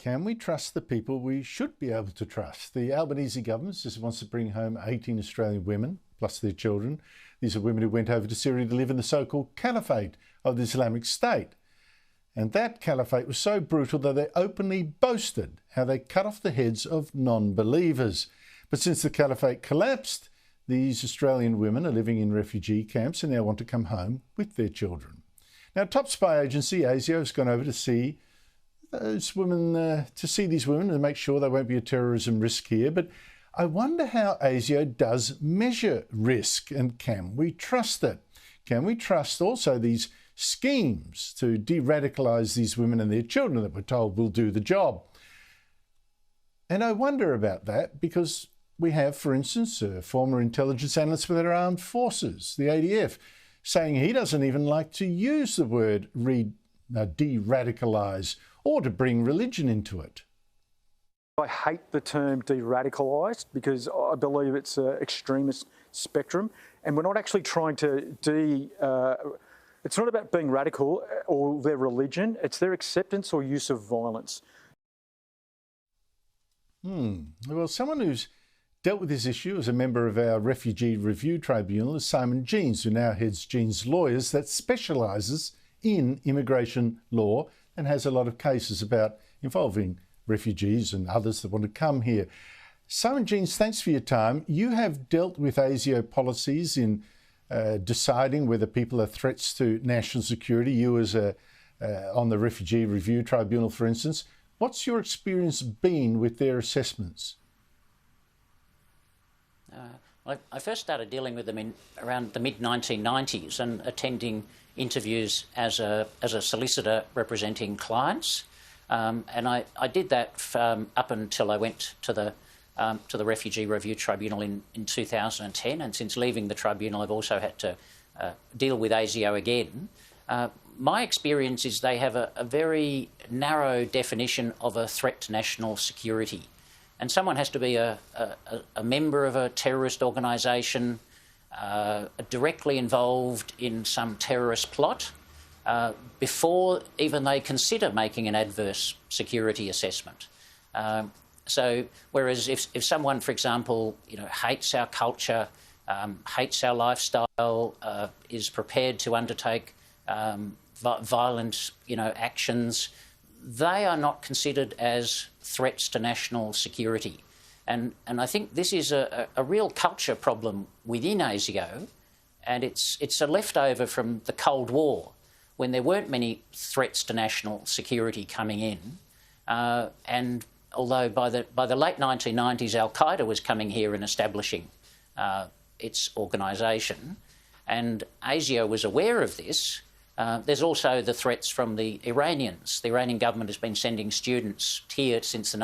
Can we trust the people we should be able to trust? The Albanese government just wants to bring home 18 Australian women, plus their children. These are women who went over to Syria to live in the so-called caliphate of the Islamic State. And that caliphate was so brutal that they openly boasted how they cut off the heads of non-believers. But since the caliphate collapsed, these Australian women are living in refugee camps and now want to come home with their children. Now, top spy agency ASIO has gone over to see those women, these women and make sure there won't be a terrorism risk here. But I wonder how ASIO does measure risk, and can we trust it? Can we trust also these schemes to de-radicalise these women and their children that we're told will do the job? And I wonder about that because we have, for instance, a former intelligence analyst for our armed forces, the ADF, saying he doesn't even like to use the word de-radicalise or to bring religion into it. I hate the term de-radicalised because I believe it's an extremist spectrum, and we're not actually trying to it's not about being radical or their religion, it's their acceptance or use of violence. Well, someone who's dealt with this issue as a member of our Refugee Review Tribunal is Simon Jeans, who now heads Jeans Lawyers, that specialises in immigration law and has a lot of cases involving refugees and others that want to come here. Simon Jeans, thanks for your time. You have dealt with ASIO policies in deciding whether people are threats to national security. You as on the Refugee Review Tribunal, for instance. What's your experience been with their assessments? I first started dealing with them around the mid-1990s and attending interviews as a solicitor representing clients. And I did that up until I went to the Refugee Review Tribunal in 2010. And since leaving the tribunal, I've also had to deal with ASIO again. My experience is they have a very narrow definition of a threat to national security. And someone has to be a member of a terrorist organisation, directly involved in some terrorist plot, before even they consider making an adverse security assessment. So, whereas if someone, for example, hates our culture, hates our lifestyle, is prepared to undertake violent, actions, they are not considered as threats to national security. And I think this is a real culture problem within ASIO, and it's a leftover from the Cold War, when there weren't many threats to national security coming in. And although by the late 1990s, Al-Qaeda was coming here and establishing its organisation, and ASIO was aware of this, there's also the threats from the Iranians. The Iranian government has been sending students here since the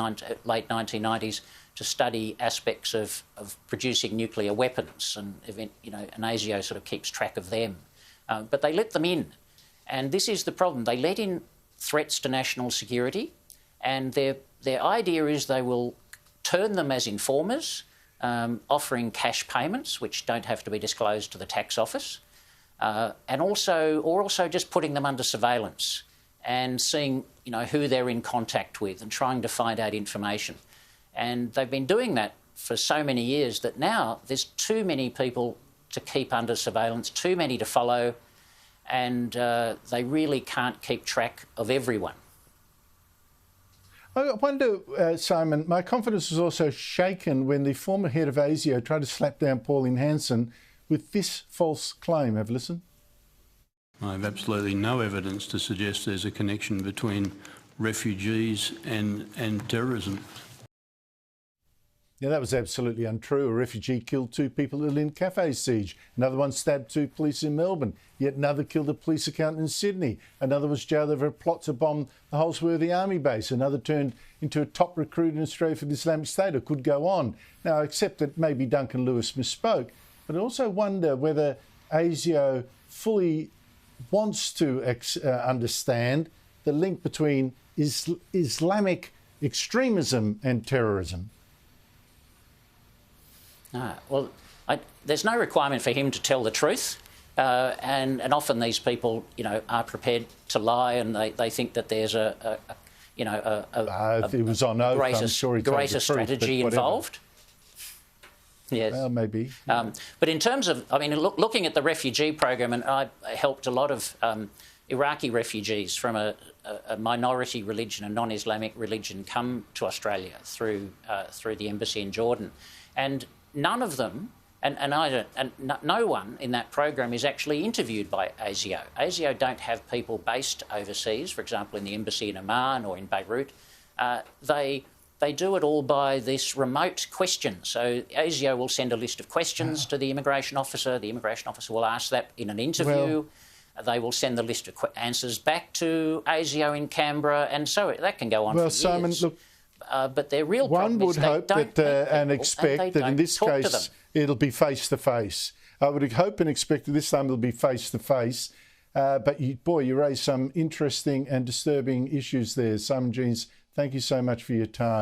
late 1990s to study aspects of producing nuclear weapons, and ASIO sort of keeps track of them. But they let them in. And this is the problem. They let in threats to national security, and their idea is they will turn them as informers, offering cash payments, which don't have to be disclosed to the tax office, and also just putting them under surveillance and seeing who they're in contact with and trying to find out information. And they've been doing that for so many years that now there's too many people to keep under surveillance, too many to follow, and they really can't keep track of everyone. I wonder, Simon, my confidence was also shaken when the former head of ASIO tried to slap down Pauline Hanson with this false claim. Have a listen. I have absolutely no evidence to suggest there's a connection between refugees and terrorism. Yeah, that was absolutely untrue. A refugee killed 2 people at the Lynn Cafe siege. Another one stabbed 2 police in Melbourne. Yet another killed a police accountant in Sydney. Another was jailed over a plot to bomb the Holsworthy Army base. Another turned into a top recruit in Australia for the Islamic State. It could go on. Now, I accept that maybe Duncan Lewis misspoke, but I also wonder whether ASIO fully wants to understand the link between Islamic extremism and terrorism. Well, there's no requirement for him to tell the truth, and often these people, are prepared to lie, and they think that there's you know, if it was on oath, I'm sure he told the greater truth, strategy but whatever. involved. Yes. Well, maybe. But in terms of, I mean, looking at the refugee program, and I helped a lot of Iraqi refugees from a minority religion, a non-Islamic religion, come to Australia through the embassy in Jordan, and none of them, no one in that program is actually interviewed by ASIO. ASIO don't have people based overseas, for example, in the embassy in Amman or in Beirut. They do it all by this remote question. So ASIO will send a list of questions to the immigration officer. The immigration officer will ask that in an interview. They will send the list of answers back to ASIO in Canberra, and so that can go on for years. Simon, look, but their real one problem would is hope that and expect that in this case it'll be face to face. I would hope and expect that this time it'll be face to face. But you raised some interesting and disturbing issues there, Simon Jeans. Thank you so much for your time.